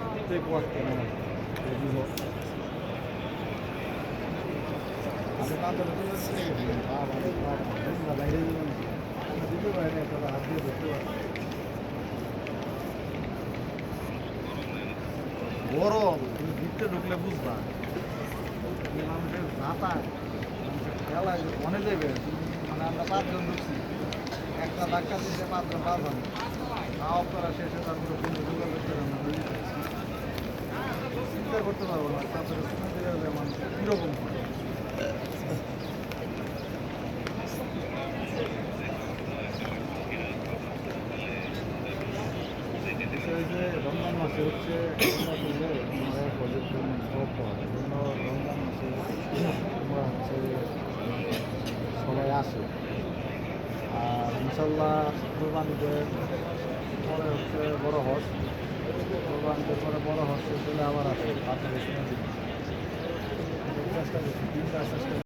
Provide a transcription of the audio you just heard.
প্রত্যেক ওয়াক্তে নামাজ বুঝো আমি কাঁদতে বাইরে দিতে পারি না তবে হাত দিয়ে ধরতে পারি গরম তুমি ভিতরে ঢুকলে বুঝবা মানুষের যাতায়াত মানুষের খেলায় অনেক দেবে মানে আমরা 5 জন ঢুকছি একটা ধাক্কা দিতে 5 জন পারবেন তাও করা শেষে তারপরে কোনো যোগাযোগ করতে আমরা চিন্তা করতে পারবো না তারপরে মানুষ কীরকম করে যে রমজান মাসে হচ্ছে ফলের জন্য সব পাওয়া যায় জন্য রমজান মাসে আমরা হচ্ছে সবাই আসে আর ইনশাল্লাহ কোরবানিদের পরে হচ্ছে বড় হজ কোরবানিদের পরে বড় হজ চলে আবার আসে আপনাদের চেষ্টা করছি